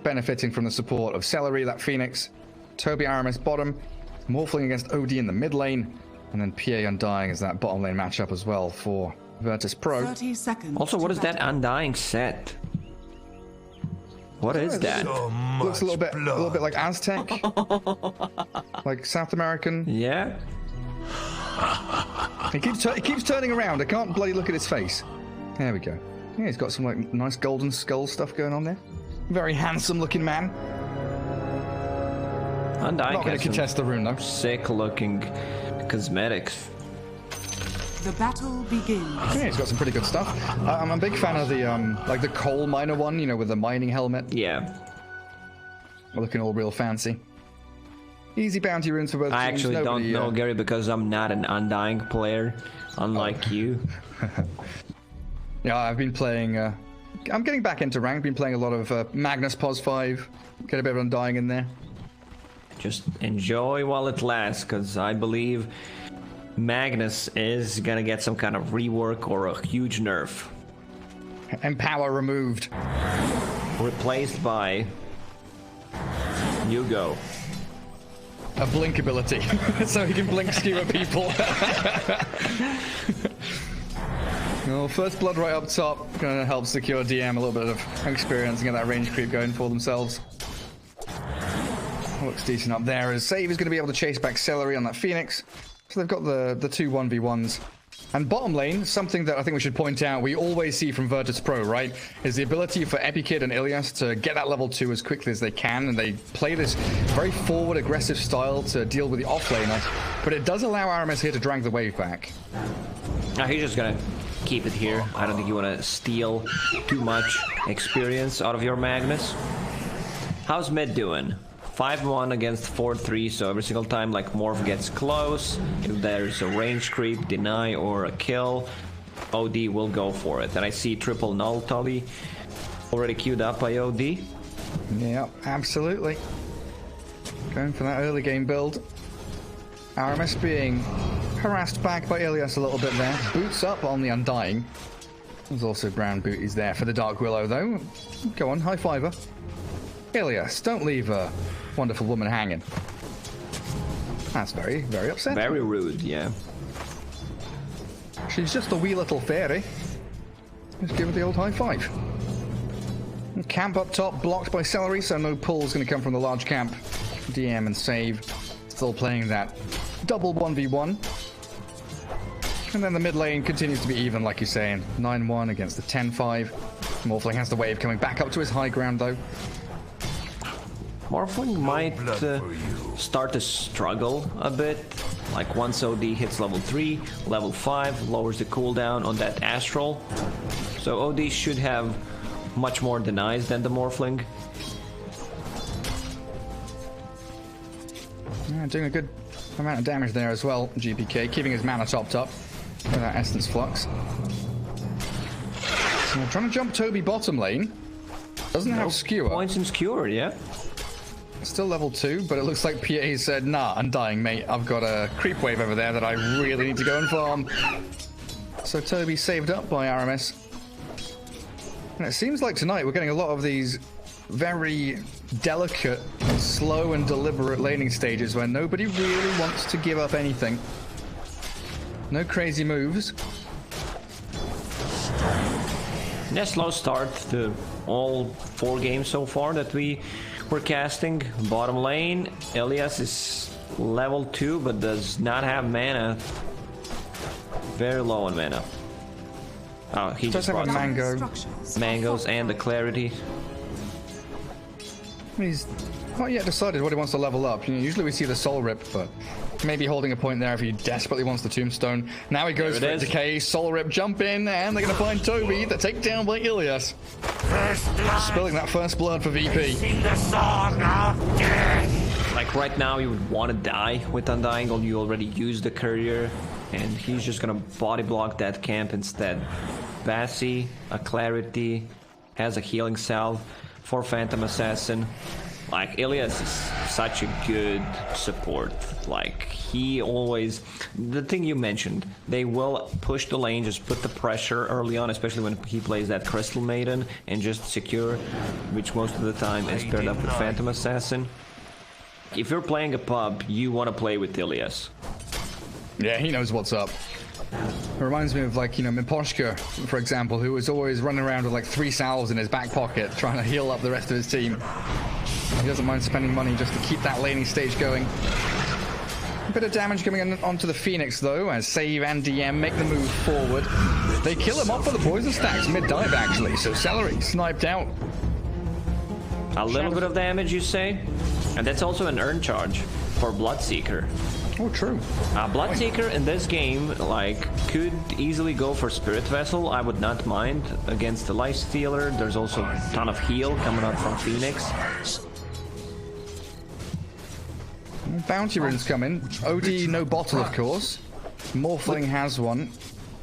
benefiting from the support of Celery, that Phoenix, Toby RMS bottom, Morphling against OD in the mid lane, and then PA Undying is that bottom lane matchup as well for Virtus Pro. 30 seconds. Also, what is that Undying set? What is that? Looks a little bit like Aztec, like South American. Yeah. He keeps turning around. I can't bloody look at his face. There we go. Yeah, he's got some like nice golden skull stuff going on there. Very handsome looking man. Undying Not going to contest the rune though. Sick looking cosmetics. The battle begins. Yeah, he's got some pretty good stuff. I'm a big fan of the like the coal miner one, you know, with the mining helmet. Yeah. Looking all real fancy. Easy bounty runes for both I teams. actually don't know, Gary, because I'm not an Undying player, unlike you. Yeah, I've been playing. I'm getting back into rank. Been playing a lot of Magnus Pos 5. Get a bit of Undying in there. Just enjoy while it lasts, because I believe Magnus is gonna get some kind of rework or a huge nerf. Empower removed. Replaced by Hugo. A blink ability, so he can blink skewer people. Well, first blood right up top, gonna help secure DM a little bit of experience and get that range creep going for themselves. Looks decent up there as Save is going to be able to chase back Celery on that Phoenix. So they've got the two 1v1s. And bottom lane, something that I think we should point out, we always see from Virtus Pro, right, is the ability for Epikid and Ilias to get that level 2 as quickly as they can, and they play this very forward, aggressive style to deal with the offlaner, but it does allow RMS here to drag the wave back. Now he's just gonna keep it here. I don't think you want to steal too much experience out of your Magnus. How's mid doing? 5-1 against 4-3, so every single time like Morph gets close, if there's a range creep, deny, or a kill, OD will go for it. And I see triple null Tully already queued up by OD. Yeah, absolutely. Going for that early game build. RMS being harassed back by Ilias a little bit there. Boots up on the Undying. There's also brown booties there for the Dark Willow though. Go on, high fiver. Ilias, don't leave a wonderful woman hanging. That's very, very upsetting. Very rude, yeah. She's just a wee little fairy. Just give her the old high five. Camp up top, blocked by Celery, so no pull's going to come from the large camp. DM and Save still playing that double 1v1. And then the mid lane continues to be even, like you're saying. 9-1 against the 10-5. Morphling has the wave coming back up to his high ground, though. Morphling might start to struggle a bit. Like once OD hits level 3, level 5 lowers the cooldown on that Astral. So OD should have much more denies than the Morphling. Yeah, doing a good amount of damage there as well, GPK, keeping his mana topped up with that Essence Flux. So trying to jump Toby bottom lane. Doesn't have Skewer. Points in Skewer, yeah. Still level 2, but it looks like PA said, nah, Undying, mate. I've got a creep wave over there that I really need to go and farm. So Toby saved up by RMS. And it seems like tonight we're getting a lot of these very delicate, slow and deliberate laning stages where nobody really wants to give up anything. No crazy moves. Yeah, slow start to all 4 games so far that we're casting. Bottom lane, Ilias is level 2 but does not have mana. Very low on mana. Oh, he just have a mangoes and the clarity. He's not yet decided what he wants to level up. You know, usually we see the Soul Rip, but maybe holding a point there if he desperately wants the Tombstone. Now he goes for Decay, Soul Rip, jump in, and they're going to find Toby. The takedown by Ilias. Spilling that first blood for VP. Like right now you would want to die with Undying, or you already used the courier, and he's just going to body block that camp instead. Bassi, a clarity, has a healing salve for Phantom Assassin. Like, Ilias is such a good support. Like, he always... The thing you mentioned, they will push the lane, just put the pressure early on, especially when he plays that Crystal Maiden, and just secure, which most of the time is paired up with Phantom Assassin. If you're playing a pub, you want to play with Ilias. Yeah, he knows what's up. It reminds me of, like, you know, Miposhka, for example, who was always running around with like 3 salves in his back pocket, trying to heal up the rest of his team. He doesn't mind spending money just to keep that laning stage going. A bit of damage coming onto the Phoenix, though, as Save and DM make the move forward. They kill him off with the poison stacks mid-dive, actually, so Celery sniped out. A little bit of damage, you say? And that's also an earn charge for Bloodseeker. Oh, true. Bloodseeker in this game, like, could easily go for Spirit Vessel. I would not mind against the Lifestealer. There's also a ton of heal coming out from Phoenix. Bounty runes come in. OD, no bottle, of course. Morphling has one.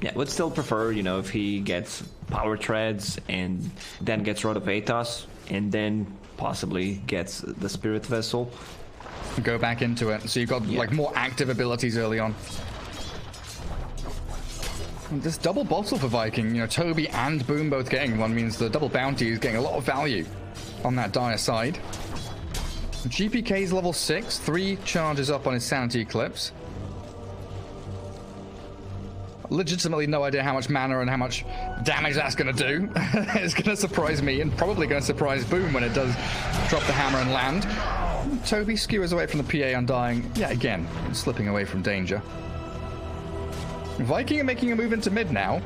Yeah, would still prefer, you know, if he gets Power Treads and then gets rid of Atos and then possibly gets the Spirit Vessel. Go back into it. So you've got like more active abilities early on. And this double bottle for Viking, you know, Toby and Boom both getting one means the double bounty is getting a lot of value on that dire side. GPK's level 6, 3 charges up on his sanity eclipse. Legitimately no idea how much mana and how much damage that's going to do. It's going to surprise me and probably going to surprise Boom when it does drop the hammer and land. Toby skewers away from the PA, undying. Yeah, again, slipping away from danger. Viking are making a move into mid now.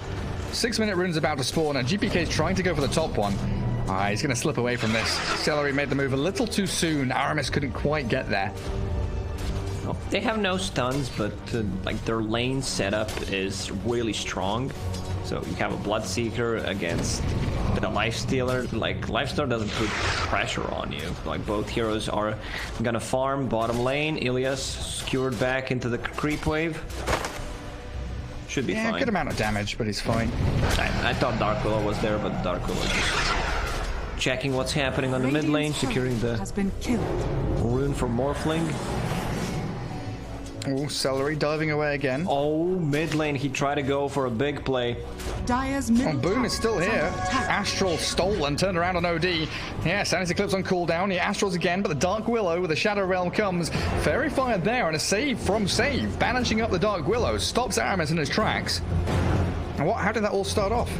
6-minute rune's about to spawn, and GPK's trying to go for the top one. He's going to slip away from this. Celery made the move a little too soon. Aramis couldn't quite get there. Well, they have no stuns, but like their lane setup is really strong. So you have a Bloodseeker against the Lifestealer. Like, Lifestealer doesn't put pressure on you. Like, both heroes are gonna farm bottom lane. Ilias skewered back into the creep wave. Should be fine. Yeah, good amount of damage, but he's fine. I thought Dark Willow was there, but Dark Willow just checking what's happening on the mid lane, securing the rune for Morphling. Oh, Celery diving away again. Oh, mid lane, he tried to go for a big play. Boom is still here. Astral stole and turned around on OD. Yeah, Sanity Eclipse on cooldown. He Astrals again, but the Dark Willow with the Shadow Realm comes. Fairy Fire there, and a save from Save. Banishing up the Dark Willow. Stops Aramis in his tracks. And how did that all start off?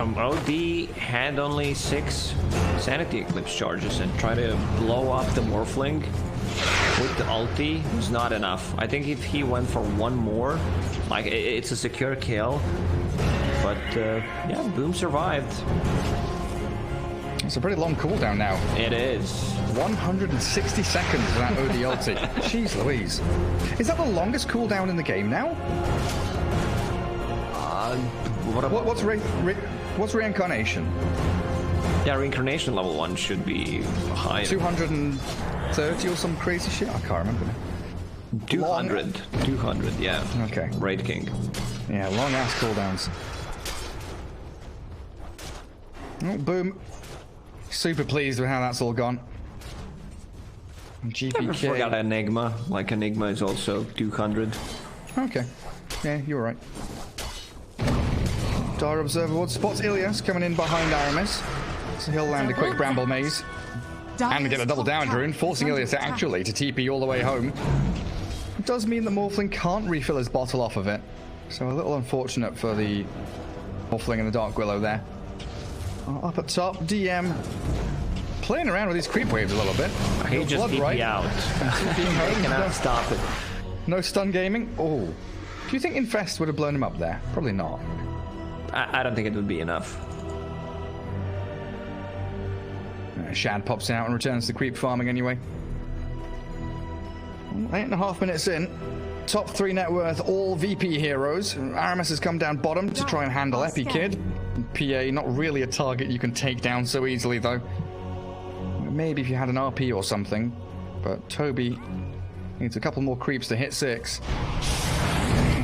OD had only 6 Sanity Eclipse charges and tried to blow up the Morphling with the ulti was not enough. I think if he went for one more, like, it's a secure kill. But yeah, Boom survived. It's a pretty long cooldown now. It is. 160 seconds for that OD ulti. Jeez Louise. Is that the longest cooldown in the game now? What's Reincarnation? Yeah, Reincarnation level 1 should be high. 230 or some crazy shit? I can't remember now. 200. 200, yeah. Okay. Raid King. Yeah, long ass cooldowns. Oh, Boom. Super pleased with how that's all gone. GPK. I forgot Enigma. Like, Enigma is also 200. Okay. Yeah, you're right. Dire Observer Ward spots Ilias coming in behind Aramis. So he'll land a quick Bramble Maze. And get a double down rune, forcing Ilias actually to TP all the way home. It does mean that Morphling can't refill his bottle off of it. So a little unfortunate for the Morphling and the Dark Willow there. Up at top, DM playing around with these creep waves a little bit. He just TP out. He cannot stop it. No stun gaming? Oh. Do you think Infest would have blown him up there? Probably not. I don't think it would be enough. Shad pops out and returns to creep farming anyway. 8.5 minutes in. Top 3 net worth, all VP heroes. Aramis has come down bottom to try and handle Epikid. PA, not really a target you can take down so easily, though. Maybe if you had an RP or something. But Toby needs a couple more creeps to hit 6.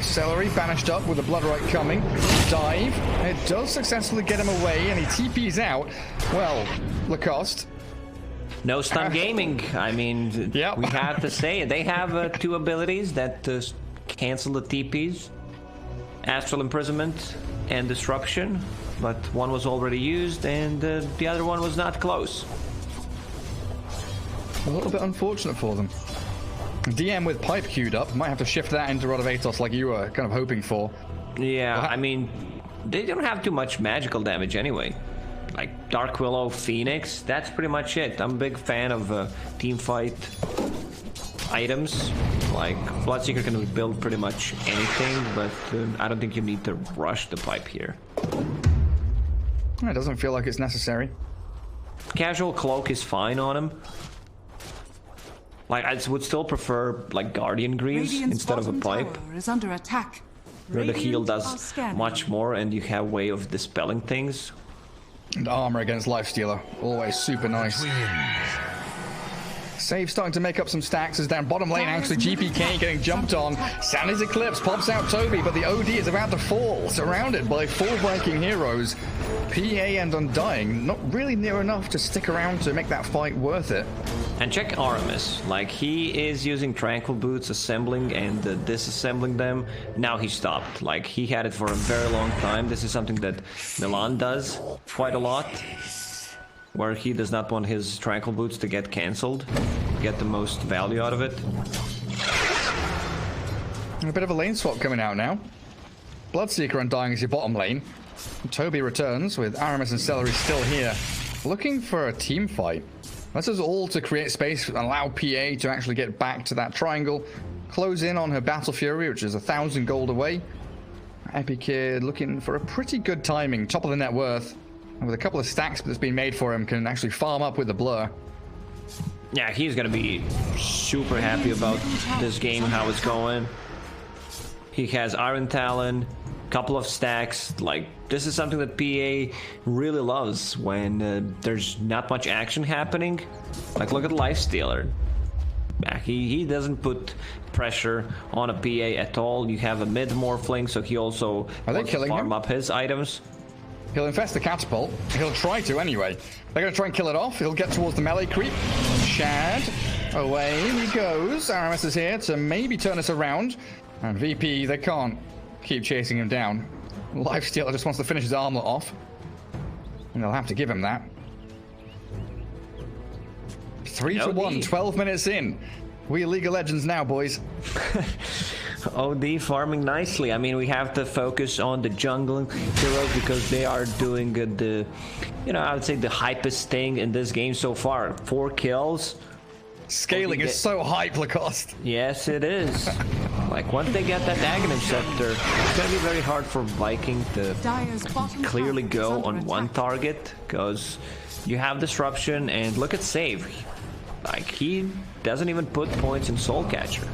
Celery banished up with a Bloodrite coming. Dive. It does successfully get him away, and he TP's out. Well, Lacoste. No stun gaming. I mean, Yep. we have to say it. They have 2 abilities that cancel the TPs. Astral Imprisonment and Disruption. But one was already used and the other one was not close. A little bit unfortunate for them. DM with Pipe queued up. Might have to shift that into Rod of Atos like you were kind of hoping for. Yeah, I mean, they don't have too much magical damage anyway. Like Dark Willow, Phoenix, that's pretty much it. I'm a big fan of team fight items. Like Bloodseeker can build pretty much anything, but I don't think you need to rush the pipe here. It doesn't feel like it's necessary. Casual Cloak is fine on him. Like I would still prefer like Guardian Greaves instead of a pipe. Is under attack. Where the heal Radiant does are scanning. much more and you have way of dispelling things. And armor against Lifestealer. Always super nice. Save starting to make up some stacks as down bottom lane. Actually, GPK getting jumped on. Sandy's Eclipse pops out Toby, but the OD is about to fall. Surrounded by 4 breaking heroes. PA and Undying not really near enough to stick around to make that fight worth it. And check Aramis. Like, he is using Tranquil Boots, assembling and disassembling them. Now he stopped. Like, he had it for a very long time. This is something that Milan does quite a lot. Where he does not want his Tranquil Boots to get cancelled. Get the most value out of it. A bit of a lane swap coming out now. Bloodseeker Undying is your bottom lane. Toby returns with Aramis and Celery still here. Looking for a team fight. This is all to create space and allow PA to actually get back to that triangle. Close in on her Battle Fury, which is 1,000 gold away. Epikid looking for a pretty good timing. Top of the net worth. And with a couple of stacks that's been made for him, can actually farm up with the blur. Yeah, he's gonna be super happy about this game, how it's going. He has Iron Talon, couple of stacks. Like, this is something that PA really loves when there's not much action happening. Like, look at Lifestealer. He doesn't put pressure on a PA at all. You have a mid morphling, so he also wants to farm up his items. He'll infest the catapult. He'll try to anyway. They're going to try and kill it off. He'll get towards the melee creep. Shad. Away he goes. Aramis is here to maybe turn us around. And VP, they can't keep chasing him down. Lifestealer just wants to finish his armlet off. And they'll have to give him that. 3-1, 12 minutes in. We League of Legends now, boys. OD farming nicely. I mean, we have to focus on the jungling heroes because they are doing the, you know, I would say the hypest thing in this game so far. 4 kills. Scaling is so hype, Lacoste. Yes, it is. Like, once they get that Aghanim Scepter, it's going to be very hard for Viking to clearly go on one target because you have Disruption and look at Save. Like, he doesn't even put points in Soul Catcher.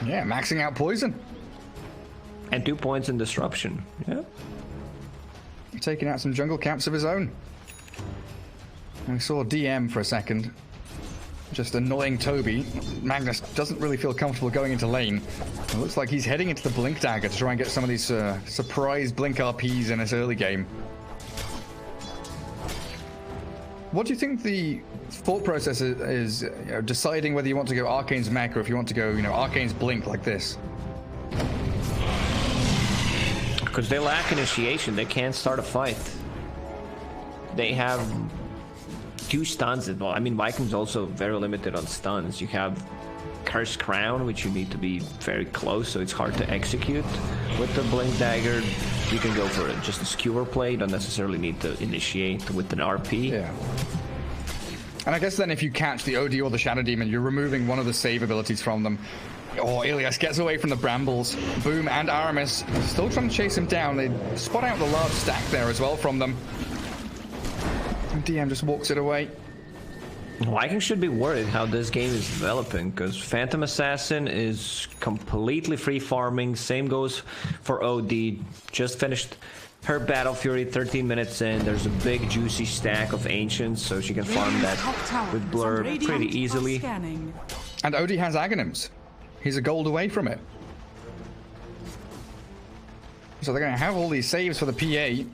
Yeah, maxing out Poison. And 2 points in Disruption. Yeah. Taking out some jungle camps of his own. We saw DM for a second. Just annoying Toby. Magnus doesn't really feel comfortable going into lane. It looks like he's heading into the Blink Dagger to try and get some of these surprise Blink RPs in this early game. What do you think the thought process is you know, deciding whether you want to go Arcane's Mech or if you want to go, you know, Arcane's Blink like this? Because they lack initiation. They can't start a fight. They have 2 stuns. Well, I mean, Viking's also very limited on stuns. You have Cursed Crown, which you need to be very close, so it's hard to execute. With the Blink Dagger, you can go for just a skewer play. You don't necessarily need to initiate with an RP. Yeah. And I guess then if you catch the OD or the Shadow Demon, you're removing one of the save abilities from them. Oh, Ilias gets away from the brambles. Boom and Aramis still trying to chase him down. They spot out the large stack there as well from them. And DM just walks it away. Viking should be worried how this game is developing, because Phantom Assassin is completely free farming. Same goes for OD. Just finished her Battle Fury 13 minutes in. There's a big juicy stack of Ancients, so she can farm that with Blur pretty easily. And OD has Aghanims. He's a gold away from it. So they're going to have all these saves for the PA.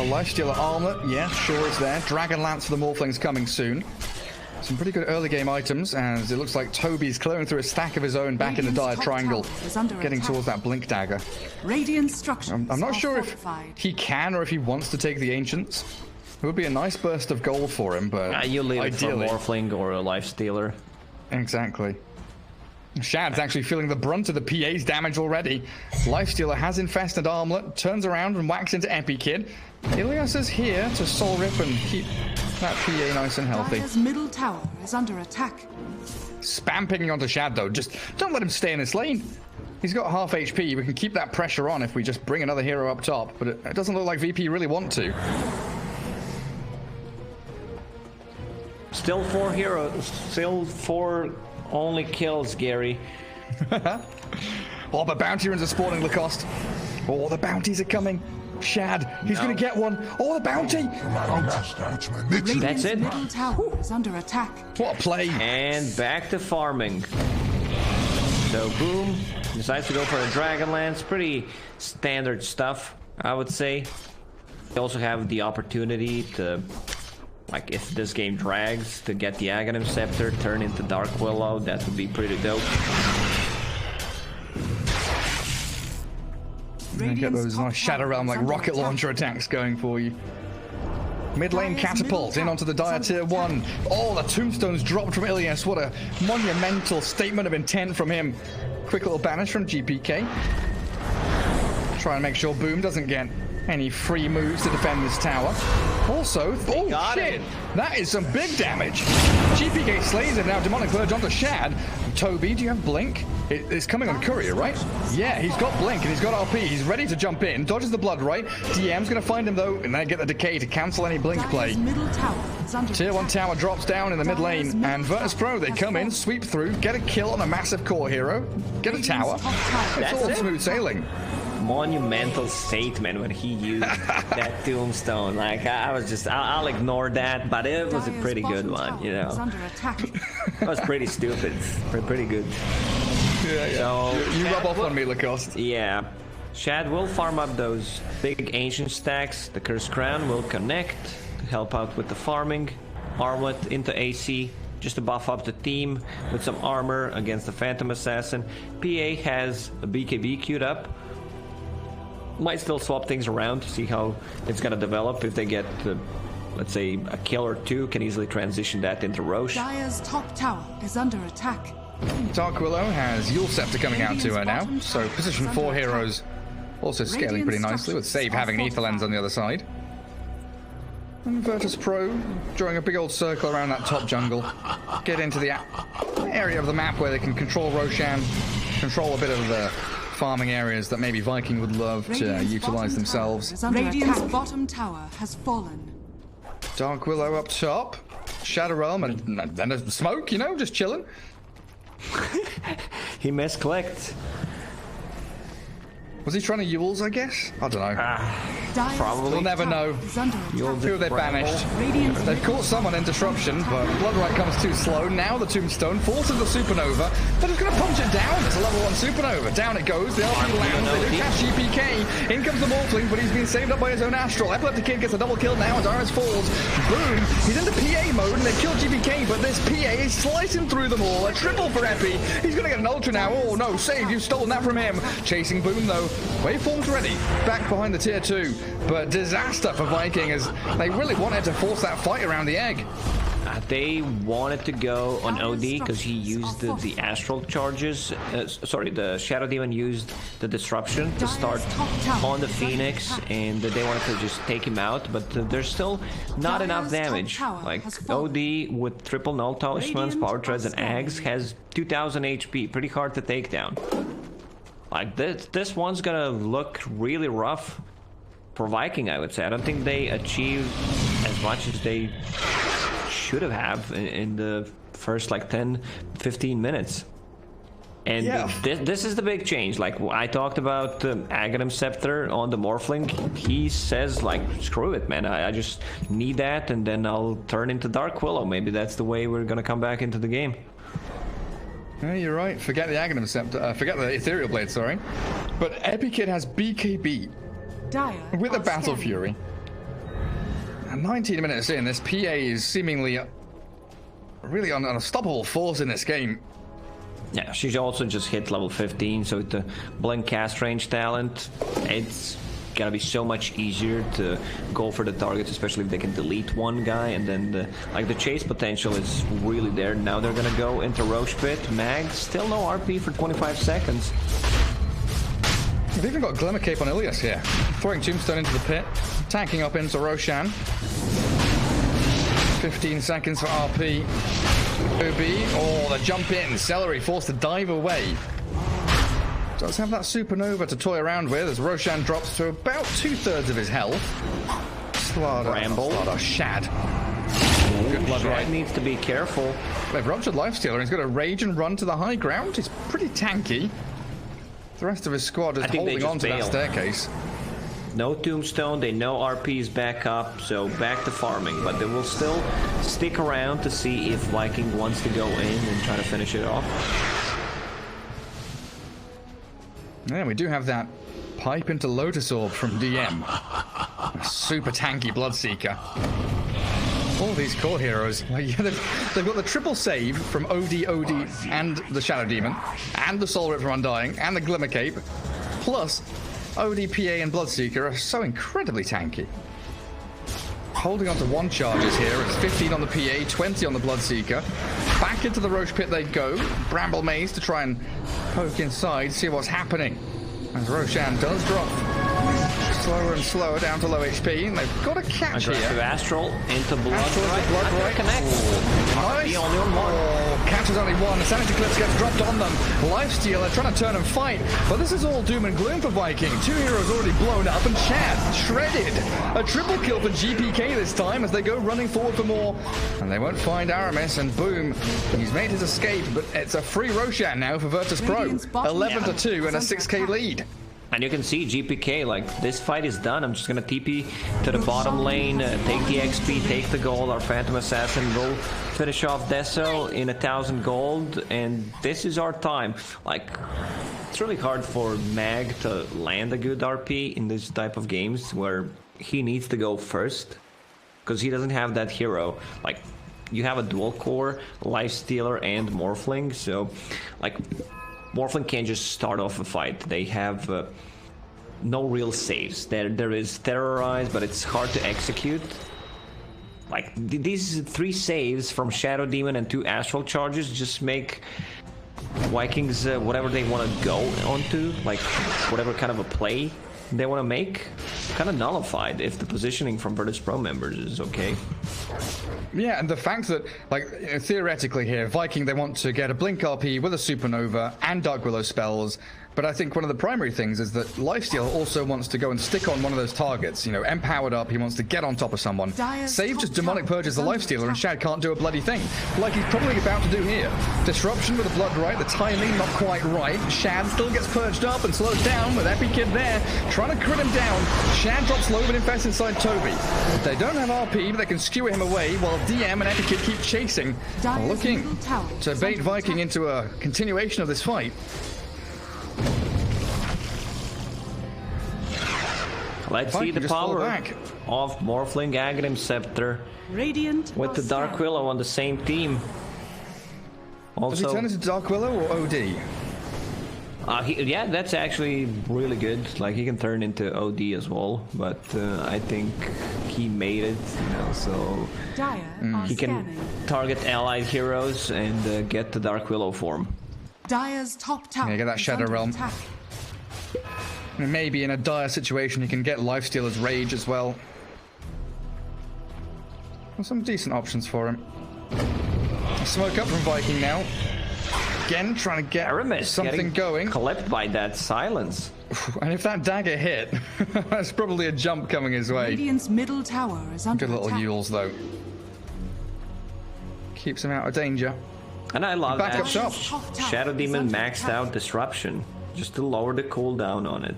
Lifestealer armlet, yeah, sure it's there. Dragon Lance for the Morphlings coming soon. Some pretty good early game items, as it looks like Toby's clearing through a stack of his own back in the dire triangle, getting towards that blink dagger. I'm not sure if he can or if he wants to take the Ancients. It would be a nice burst of gold for him, but you leave ideally, it for a Morphling or a Lifestealer. Exactly. Shad's actually feeling the brunt of the PA's damage already. Lifestealer has Infested Armlet, turns around and whacks into Epikid. Ilias is here to soul rip and keep that PA nice and healthy. Dire's middle tower is under attack. Spam picking onto Shad though, just don't let him stay in this lane. He's got half HP, we can keep that pressure on if we just bring another hero up top, but it doesn't look like VP really want to. Still 4 heroes, still 4 only kills, Gary. Oh, but bounty runs are spawning, Lacoste. Oh, the bounties are coming. Shad, he's going to get one. Oh, the bounty. That's it. Middle tower is under attack. What a play. And back to farming. So Boom decides to go for a Dragon Lance. Pretty standard stuff, I would say. They also have the opportunity to, like, if this game drags, to get the Aghanim Scepter, turn into Dark Willow. That would be pretty dope. Get those nice Shadow Realm like rocket launcher attacks going for you. Mid lane catapult in onto the Dire tier 1. Oh, the tombstone's dropped from Ilias. What a monumental statement of intent from him. Quick little banish from GPK. Try and make sure Boom doesn't get any free moves to defend this tower. Also, oh shit, that is some big damage. GPK slays it now. Demonic Verge onto Shad. Toby, do you have Blink? It's coming on Courier, right? Yeah, he's got Blink and he's got RP. He's ready to jump in. Dodges the blood right. DM's going to find him though, and then get the Decay to cancel any Blink play. Tier 1 tower drops down in the mid lane, and Virtus Pro, they come in, sweep through, get a kill on a massive core hero, get a tower. It's all smooth sailing. Monumental statement when he used that tombstone. Like, I was just, I'll ignore that, but it was a pretty good one, you know. It was pretty stupid, pretty good. Yeah. So, you rub off on me, Lacoste. Yeah. Shad will farm up those big ancient stacks. The Cursed Crown will connect to help out with the farming. Armlet into AC, just to buff up the team with some armor against the Phantom Assassin. PA has a BKB queued up. Might still swap things around to see how it's gonna develop. If they get, let's say, a kill or two, can easily transition that into Roche. Dire's top tower is under attack. Dark Willow has Yule Scepter coming out to her now, so position 4 heroes also scaling pretty nicely, with Save having an Ether Lens on the other side. And Virtus Pro drawing a big old circle around that top jungle. Get into the area of the map where they can control Roshan, control a bit of the farming areas that maybe Viking would love to utilize themselves. Radiant's bottom tower has fallen. Dark Willow up top, Shadow Realm, and then a smoke, you know, just chilling. He misclicked. Was he trying to Yules, I guess? I don't know. Probably. We'll never know. Who they banished. They've caught someone in disruption, but Bloodright comes too slow. Now the Tombstone falls to the Supernova. They're just going to punch it down. It's a level 1 Supernova. Down it goes. The RP lands. They do catch GPK. In comes the Morphling, but he's been saved up by his own Astral. Epileptic Kid gets a double kill now as Iris falls. Boom. He's into PA mode, and they've killed GPK, but this PA is slicing through them all. A triple for Epi. He's going to get an Ultra now. Oh, no. Save. You've stolen that from him. Chasing Boom, though. Waveform's ready, back behind the tier 2, but disaster for Viking as they really wanted to force that fight around the egg. They wanted to go on OD because he used the astral charges. Sorry, the Shadow Demon used the disruption to start on the Phoenix, and they wanted to just take him out, but there's still not enough damage. Like, OD with triple null talismans, power treads, and Ags has 2000 HP, pretty hard to take down. Like, this one's gonna look really rough for Viking, I would say. I don't think they achieved as much as they should have in the first, like, 10-15 minutes. And yeah. This is the big change. Like, I talked about Aghanim Scepter on the Morphling. He says, like, screw it, man. I just need that, and then I'll turn into Dark Willow. Maybe that's the way we're gonna come back into the game. Yeah, you're right. Forget the Aghanim Scepter. Forget the Ethereal Blade, sorry. But Epikid has BKB with a Battle Fury. And 19 minutes in, this PA is seemingly really on an unstoppable force in this game. Yeah, she's also just hit level 15, so with the blink cast range talent, it's gonna be so much easier to go for the targets, especially if they can delete one guy, and then the chase potential is really there. Now they're gonna go into Roche Pit. Mag, still no RP for 25 seconds. We've even got Glimmer Cape on Ilias here. Throwing Tombstone into the pit, tanking up into Roshan. 15 seconds for RP. OB, oh, the jump in. Celery forced to dive away. Does have that supernova to toy around with as Roshan drops to about 2/3 of his health. Bramble. Shad. Good blood right. Needs to be careful. They've ruptured Lifestealer and he's got to rage and run to the high ground. He's pretty tanky. The rest of his squad is holding on to that staircase. No Tombstone, they know RP is back up, so back to farming. But they will still stick around to see if Viking wants to go in and try to finish it off. Yeah, we do have that pipe into Lotus Orb from DM. A super tanky Bloodseeker. All these core heroes, they've got the triple save from OD, and the Shadow Demon, and the Soul Rip from Undying, and the Glimmer Cape, plus OD, PA, and Bloodseeker are so incredibly tanky. Holding on to 1 charges here. It's 15 on the PA, 20 on the Bloodseeker. Back into the Roche Pit they go. Bramble Maze to try and poke inside, see what's happening. As Roshan does drop slower and slower down to low HP, and they've got a catch here. Astral into Blood Right. Connect. Nice. Catches only one. Sanity Clips gets dropped on them. Lifestealer trying to turn and fight, but this is all doom and gloom for Viking. 2 heroes already blown up, and Chad shredded. A triple kill for GPK this time as they go running forward for more, and they won't find Aramis, and boom, he's made his escape, but it's a free Roshan now for Virtus Pro. 11-2 and a 6k lead. And you can see GPK, like, this fight is done. I'm just gonna TP to the bottom lane, take the XP, take the gold. Our Phantom Assassin will finish off Deso in 1,000 gold, and this is our time. Like, it's really hard for Mag to land a good RP in this type of games where he needs to go first, because he doesn't have that hero. Like, you have a dual core, Lifestealer and Morphling, so, like, Morphling can't just start off a fight. They have no real saves. There is Terrorize, but it's hard to execute. Like, these 3 saves from Shadow Demon and 2 Astral Charges just make Vikings whatever they want to go onto, like whatever kind of a play they want to make, kind of nullified if the positioning from Virtus Pro members is okay. Yeah, and the fact that, like, theoretically here, Viking, they want to get a Blink RP with a Supernova and Dark Willow spells, but I think one of the primary things is that Lifesteal also wants to go and stick on one of those targets. You know, empowered up, he wants to get on top of someone. Save just Demonic Purges the Lifestealer, and Shad can't do a bloody thing, like he's probably about to do here. Disruption with the Blood Right, the timing not quite right. Shad still gets purged up and slowed down with Epikid there, trying to crit him down. Shad drops low but infests inside Toby. They don't have RP, but they can skewer him away while DM and Epikid keep chasing, looking to bait Viking into a continuation of this fight. Let's see the power of Morphling Aghanim Scepter with the Dark Willow on the same team. Also, does he turn into Dark Willow or OD? Yeah, that's actually really good. Like, he can turn into OD as well, but I think he made it, you know, so he can target allied heroes and get the Dark Willow form. Dire's top tower. Yeah, get that Shadow Realm. Maybe in a dire situation he can get Lifestealer's Rage as well. There's some decent options for him. Smoke up from Viking now. Again, trying to get Aramis something going. Clipped by that silence. And if that dagger hit, that's probably a jump coming his way. Radiant's middle tower is under Good little attack. Yules though. Keeps him out of danger. And I love Back that. up shop. Shadow Demon maxed out Disruption, just to lower the cooldown on it.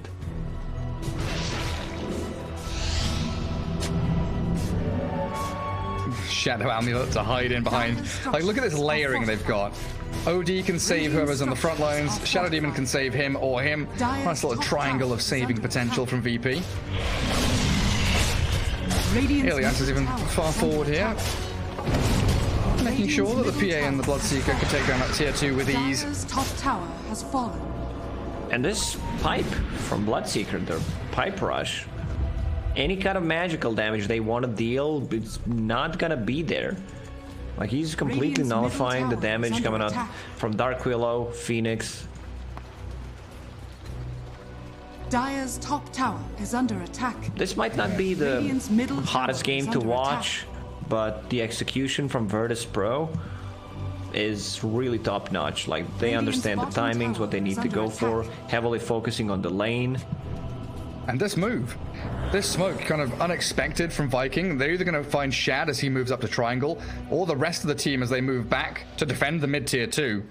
Shadow Amulet to hide in behind. Like, look at this layering they've got. OD can save whoever's on the front lines. Shadow Demon can save him or him. Nice little triangle of saving potential from VP. Radiant's Ilias is even middle tower far is under forward here, attack. making sure that the Radiant's PA and the middle Bloodseeker tower can take down that tier 2 with ease. Dire's top tower has fallen. And this pipe from Bloodseeker, their pipe rush, any kind of magical damage they want to deal, it's not gonna be there. Like, he's completely Radiant's middle nullifying the tower damage is under coming out attack. from Dark Willow, Phoenix. Dire's top tower is under attack. This might not be the Radiant's middle hottest tower game is to under watch, but the execution from Virtus Pro is really top notch. Like, they Radiant's understand the bottom timings, tower what they is need to go under for, attack. heavily focusing on the lane. And this move, this smoke, kind of unexpected from Viking. They're either going to find Shad as he moves up to triangle, or the rest of the team as they move back to defend the mid tier 2.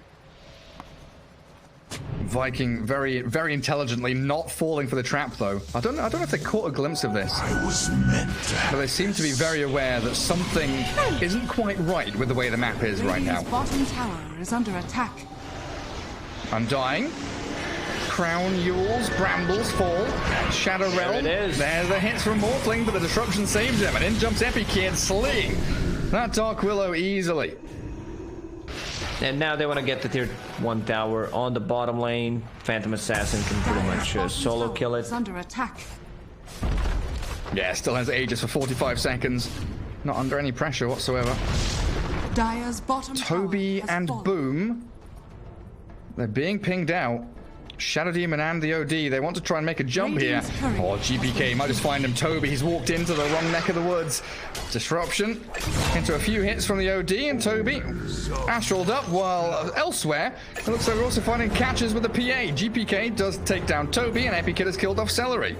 Viking very, very intelligently not falling for the trap, though. I don't know if they caught a glimpse of this. I was meant to have. But they seem to be very aware that something isn't quite right with the way the map is right now. Radiant's bottom tower is under attack. Undying. Crown, Yules, Brambles fall. Shadow Realm. it is. There's the hits from Morphling, but the disruption saves him. And in jumps Epikid, slaying that Dark Willow easily. And now they want to get the tier 1 tower on the bottom lane. Phantom Assassin can pretty Dire's much bottom solo tower kill it. is under attack. Yeah, still has Aegis for 45 seconds. Not under any pressure whatsoever. Dire's bottom tower Toby has and fallen. Boom. They're being pinged out. Shadow Demon and the OD, they want to try and make a jump here. Radiant's courier Oh, GPK might just find him. Toby, he's walked into the wrong neck of the woods. Disruption into a few hits from the OD, and Toby astraled up, while elsewhere, it looks like we're also finding catches with the PA. GPK does take down Toby, and Epikid has killed off Celery.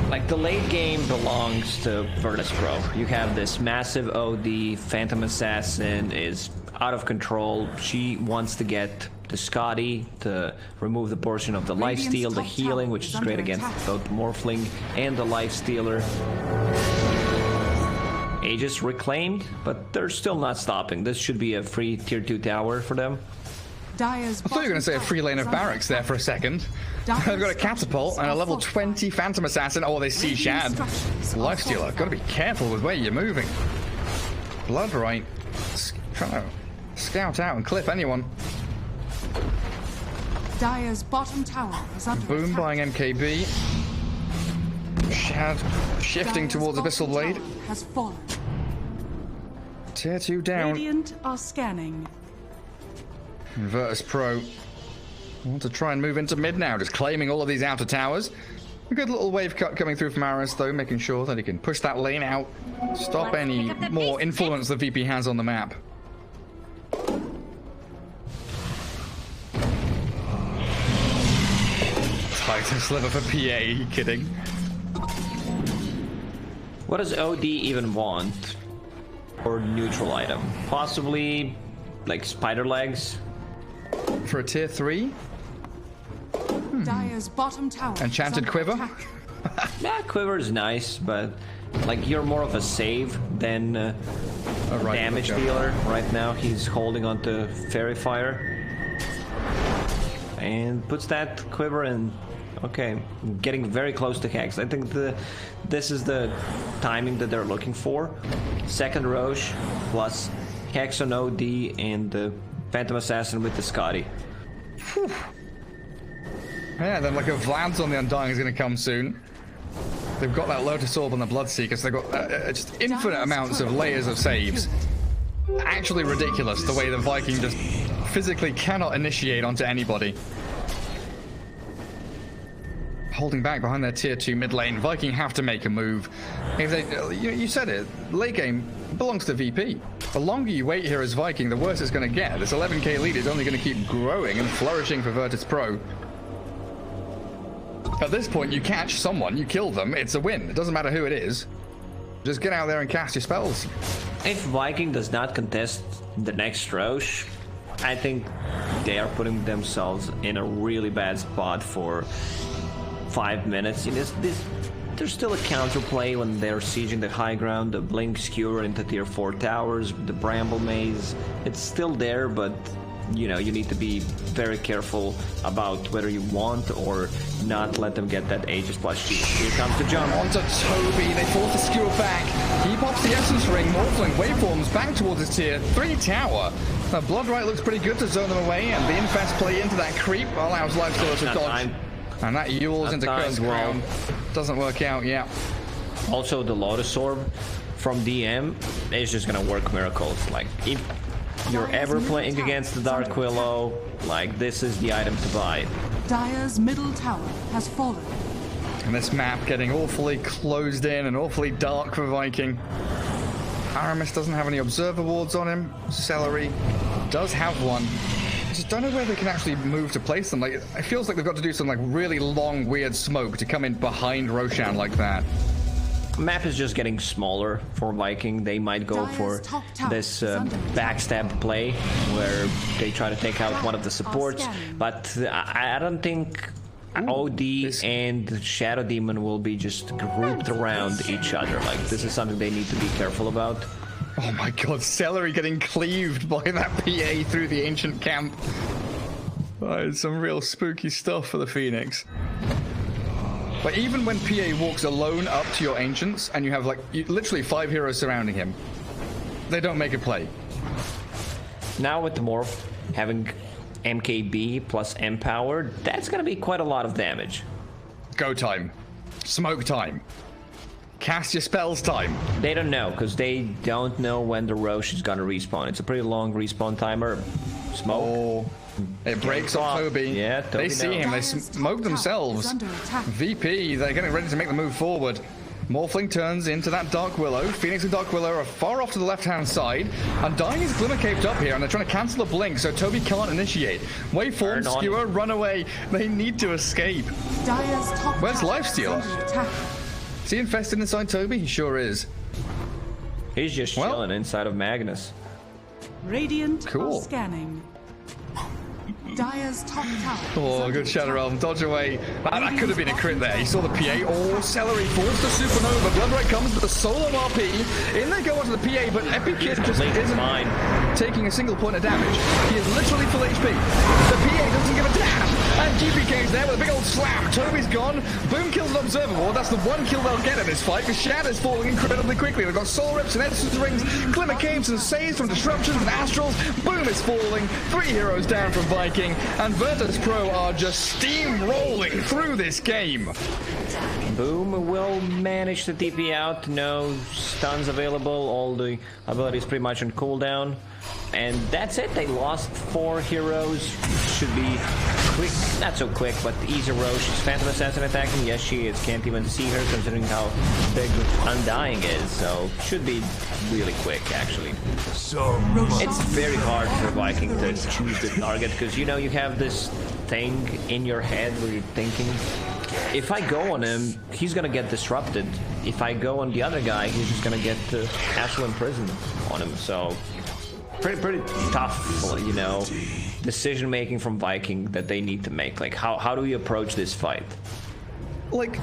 Like, the late game belongs to Virtus Pro. You have this massive OD, Phantom Assassin is out of control. She wants to get the Scotty to remove the portion of the Radiant's lifesteal, the top healing, tower which is is great under against attack. both Morphling and the lifestealer. Aegis reclaimed, but they're still not stopping. This should be a free tier 2 tower for them. Dire's I thought you were going to say a free lane of barracks there for a second. They've got a catapult and a level 20 Phantom Assassin. Oh, they see Shad. Lifestealer, got to be careful with where you're moving. Bloodright, trying to scout out and clip anyone. Dire's bottom tower is under Boom attack. buying MKB. Shad shifting Dire's towards bottom Abyssal Blade. tower has fallen. Tier 2 down. Radiant are scanning. Virtus Pro want to try and move into mid now, just claiming all of these outer towers. A good little wave cut coming through from Aris, though, making sure that he can push that lane out, stop any more influence the VP has on the map. Titan sliver for PA, are you kidding? What does OD even want? Or neutral item? Possibly, like, spider legs? For a tier 3? Dire's bottom tower. Enchanted is under Quiver? attack. Yeah, Quiver is nice, but like, you're more of a save than a right, damage okay. dealer. Right now, he's holding on to Fairy Fire. And puts that Quiver in. Okay, getting very close to Hex. I think this is the timing that they're looking for. Second Roche plus Hex on OD and the Phantom Assassin with the Scotty. Whew. Yeah, then like a Vlad's on the Undying is going to come soon. They've got that Lotus Orb on the Bloodseeker, so they've got just infinite amounts of layers of saves. Actually ridiculous the way the Viking just physically cannot initiate onto anybody. Holding back behind their tier 2 mid lane, Viking have to make a move. If they, you said it, late game belongs to VP. The longer you wait here as Viking, the worse it's going to get. This 11k lead is only going to keep growing and flourishing for Virtus Pro. At this point, you catch someone, you kill them, it's a win. It doesn't matter who it is. Just get out there and cast your spells. If Viking does not contest the next Roche, I think they are putting themselves in a really bad spot for 5 minutes. There's still a counterplay when they're sieging the high ground, the Blink Skewer into tier 4 towers, the Bramble Maze. It's still there, but you know, you need to be very careful about whether you want or not let them get that Aegis plus G. Here comes the jump. Onto Toby, they force the skewer back. He pops the Essence Ring, Morphling waveforms back towards his tier 3 tower. Blood Right looks pretty good to zone them away, and the Infest play into that creep allows Lifestealer to dodge. And that Yules into Curse Crown. Doesn't work out, yeah. Also, the Lotus Orb from DM is just gonna work miracles. Like, if you're ever playing against the Dark Willow, like, this is the item to buy. Dire's middle tower has fallen. And this map getting awfully closed in and awfully dark for Viking. Aramis doesn't have any observer wards on him. Celery does have one. I just don't know where they can actually move to place them. Like, it feels like they've got to do some like really long, weird smoke to come in behind Roshan like that. Map is just getting smaller for Viking. They might go for this backstab play where they try to take out one of the supports, but I don't think OD and Shadow Demon will be just grouped around each other. Like, this is something they need to be careful about. Oh my god, Celery getting cleaved by that PA through the ancient camp. It's some real spooky stuff for the Phoenix. But even when PA walks alone up to your ancients and you have like literally 5 heroes surrounding him, they don't make a play. Now with the Morph having MKB plus Empower, that's gonna be quite a lot of damage. Go time. Smoke time. Cast your spells time. They don't know, because they don't know when the Roche is gonna respawn. It's a pretty long respawn timer. Smoke. Oh. It breaks off Toby. Yeah, Toby they see him. They smoke themselves. VP, they're getting ready to make the move forward. Morphling turns into that Dark Willow. Phoenix and Dark Willow are far off to the left-hand side. Undying is Glimmer Caped up here, and they're trying to cancel the blink, so Toby can't initiate. Waveform, Skewer, run away. They need to escape. Where's Lifestealer? Is he infested inside Toby? He sure is. He's just chilling inside of Magnus. Radiant are scanning. Dire's top tower. Oh, good Shadow Realm. Dodge away. That could have been a crit there. He saw the PA. Oh, Celery forced the Supernova. Bloodright comes with a solo RP. In they go onto the PA, but Epic Kid just isn't taking a single point of damage. He is literally full HP. The PA doesn't give a damn. And GPK's there with a big old slam. Toby's gone. Boom kills an Observer Ward. That's the one kill they'll get in this fight, because Shadow's falling incredibly quickly. They've got Soul Rips and Essence Rings, Glimmer Caves and Saves from Disruptions and Astrals. Boom is falling. 3 heroes down from Viking. And Virtus Pro are just steamrolling through this game. Boom will manage to TP out. No stuns available. All the abilities pretty much on cooldown. And that's it. They lost 4 heroes. Should be quick. Not so quick, but easy Roche. Is Phantom Assassin attacking? Yes, she is. Can't even see her considering how big Undying is. So should be really quick, actually. It's very hard for Viking to choose the target, because you know you have this thing in your head where you're thinking, if I go on him, he's gonna get disrupted. If I go on the other guy, he's just gonna get Astral Imprisoned on him. So pretty tough, you know, decision making from Viking that they need to make. Like, how do we approach this fight? Like,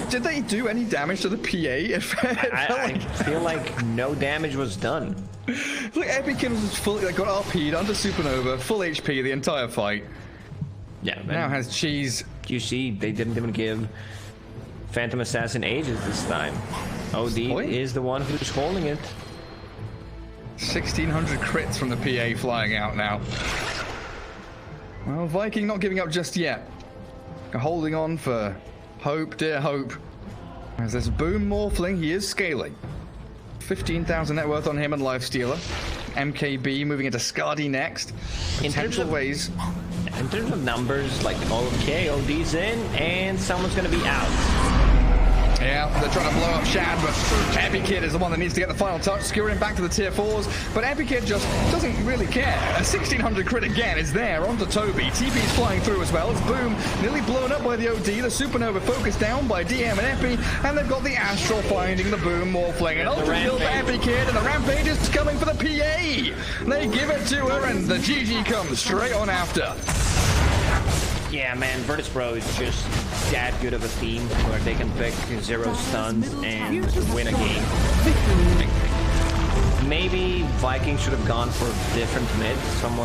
did they do any damage to the PA? I feel like no damage was done. Like, Epic was fully, like, got RP'd under Supernova, full HP the entire fight. Yeah, now has cheese. You see, they didn't even give Phantom Assassin Aegis this time. OD is the one who's holding it. 1,600 crits from the PA flying out now. Well, Viking not giving up just yet. Holding on for hope, dear hope. As this Boom Morphling, he is scaling. 15,000 net worth on him and Lifestealer. MKB moving into Skadi next. Potential ways. In terms of numbers, like, okay, OD's in, and someone's gonna be out. Yeah, they're trying to blow up Shad, but Epikid is the one that needs to get the final touch, skewering back to the tier 4s, but Epikid just doesn't really care. A 1,600 crit again is there onto Toby. TP's flying through as well. It's Boom, nearly blown up by the OD. The Supernova focused down by DM and Epi, and they've got the Astral finding the Boom Morphling. An ultra kill for Epikid, and the Rampage is coming for the PA. They give it to her, and the GG comes straight on after. Yeah, man, Virtus Pro is just that good of a team where they can pick 0 stuns and win a game. Maybe Vikings should have gone for a different mid, someone